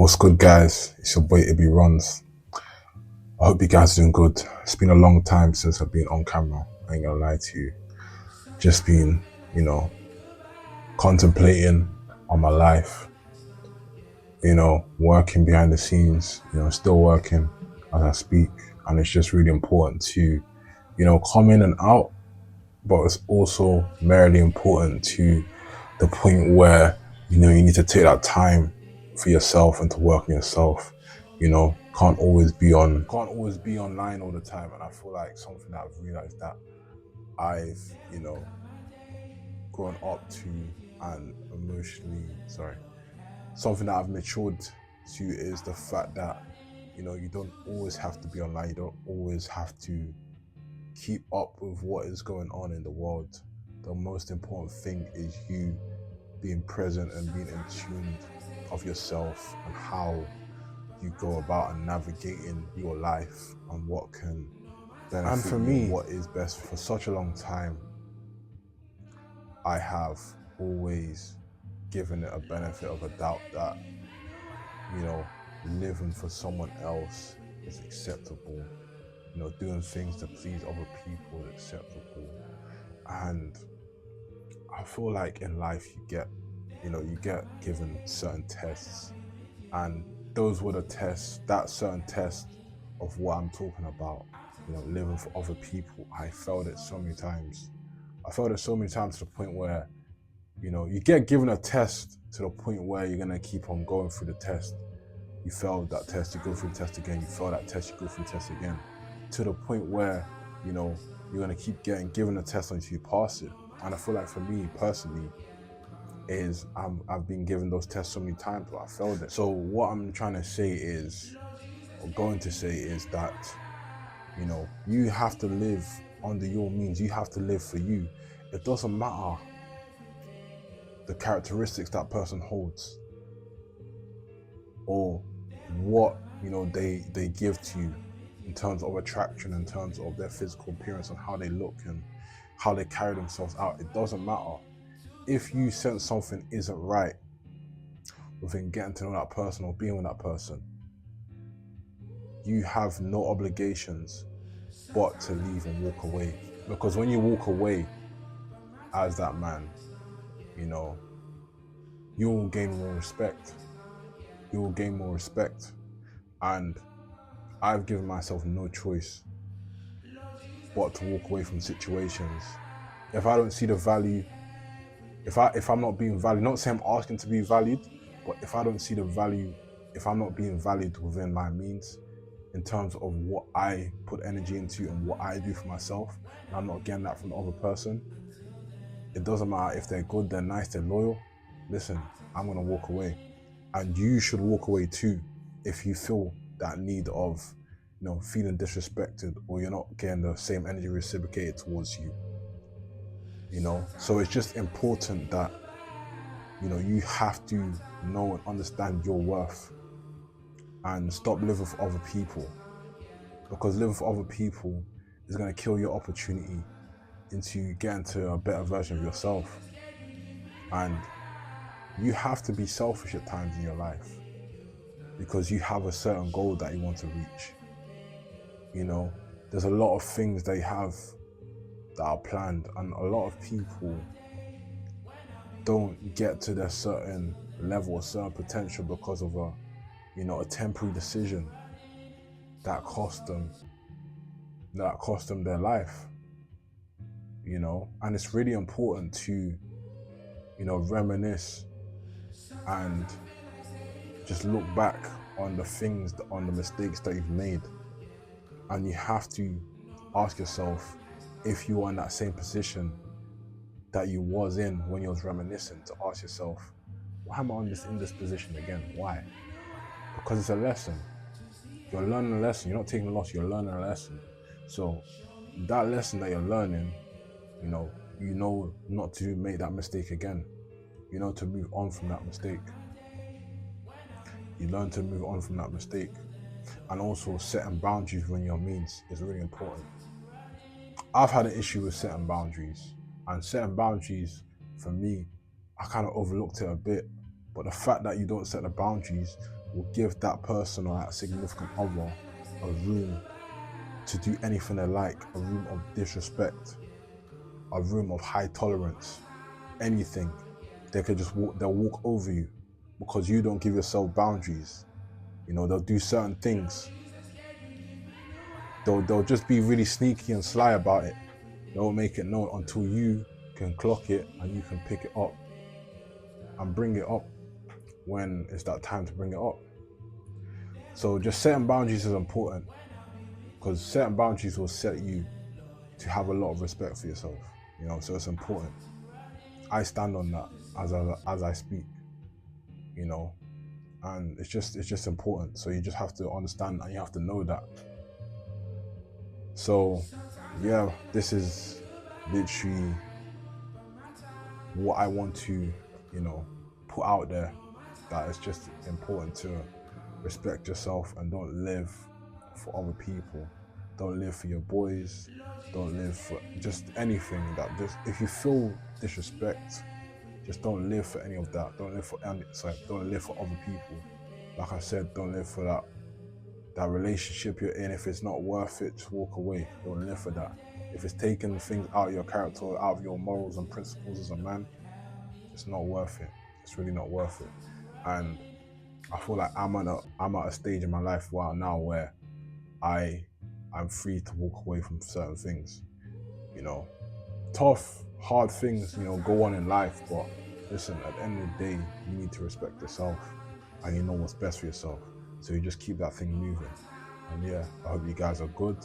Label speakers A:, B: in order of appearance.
A: What's good, guys? It's your boy Ibby Runs. I hope you guys are doing good. It's been a long time since I've been on camera. I ain't gonna lie to you. Just been, contemplating on my life, working behind the scenes, still working as I speak. And it's just really important to, come in and out, but it's also merely important to the point where, you need to take that time for yourself and to work on yourself. Can't always be online all the time. And I feel like something that I've realized that I've, grown up to and something that I've matured to is the fact that, you don't always have to be online. You don't always have to keep up with what is going on in the world. The most important thing is you being present and being in tune of yourself and how you go about and navigating your life and what can benefit and for me, what is best. For such a long time, I have always given it a benefit of a doubt that, living for someone else is acceptable. Doing things to please other people is acceptable. And I feel like in life you get given certain tests, and those were the tests, that certain test of what I'm talking about, living for other people. I failed it so many times. To the point where, you get given a test to the point where you're gonna keep on going through the test. You failed that test, you go through the test again, you fail that test, you go through the test again, to the point where, you're gonna keep getting given a test until you pass it. And I feel like for me personally, I've been given those tests so many times, but I failed it. So what I'm trying to say is, or going to say is that, you have to live under your means. You have to live for you. It doesn't matter the characteristics that person holds or what, they give to you in terms of attraction, in terms of their physical appearance and how they look and how they carry themselves out. It doesn't matter. If you sense something isn't right within getting to know that person or being with that person, you have no obligations but to leave and walk away. Because when you walk away as that man, you will gain more respect. And I've given myself no choice but to walk away from situations. If I don't see the value, if I'm not being valued, not saying I'm asking to be valued, but if I don't see the value, if I'm not being valued within my means, in terms of what I put energy into and what I do for myself, and I'm not getting that from the other person, it doesn't matter if they're good, they're nice, they're loyal. Listen, I'm gonna walk away. And you should walk away too if you feel that need of, feeling disrespected or you're not getting the same energy reciprocated towards you. So it's just important that, you have to know and understand your worth and stop living for other people, because living for other people is going to kill your opportunity into getting to a better version of yourself. And you have to be selfish at times in your life because you have a certain goal that you want to reach. There's a lot of things they have that are planned, and a lot of people don't get to their certain level or certain potential because of a temporary decision that cost them their life. And it's really important to reminisce and just look back on the mistakes that you've made. And you have to ask yourself, if you are in that same position that you was in when you was reminiscing, to ask yourself, why am I in this position again? Why? Because it's a lesson. You're learning a lesson. You're not taking a loss, you're learning a lesson. So that lesson that you're learning, you know not to make that mistake again. To move on from that mistake. You learn to move on from that mistake. And also setting boundaries within your means is really important. I've had an issue with setting boundaries. And setting boundaries, for me, I kind of overlooked it a bit. But the fact that you don't set the boundaries will give that person or that significant other a room to do anything they like, a room of disrespect, a room of high tolerance, anything. They could just walk, they'll walk over you because you don't give yourself boundaries. You know, they'll do certain things. They'll just be really sneaky and sly about it. They won't make it known until you can clock it and you can pick it up and bring it up when it's that time to bring it up. So just setting boundaries is important, because certain boundaries will set you to have a lot of respect for yourself, you know, so it's important. I stand on that as I speak, you know, and it's just important. So you just have to understand and you have to know that. So yeah, this is literally what I want to, you know, put out there, that it's just important to respect yourself and don't live for other people. Don't live for your boys. Don't live for just anything that just, if you feel disrespect, just don't live for any of that. Don't live for don't live for other people. Like I said, don't live for that relationship you're in. If it's not worth it, just walk away. Don't live for that. If it's taking things out of your character, out of your morals and principles as a man, it's not worth it. It's really not worth it. And I feel like I'm at a stage in my life right now where I'm free to walk away from certain things. You know, tough, hard things, you know, go on in life, but listen, at the end of the day, you need to respect yourself and you know what's best for yourself. So you just keep that thing moving. And yeah, I hope you guys are good.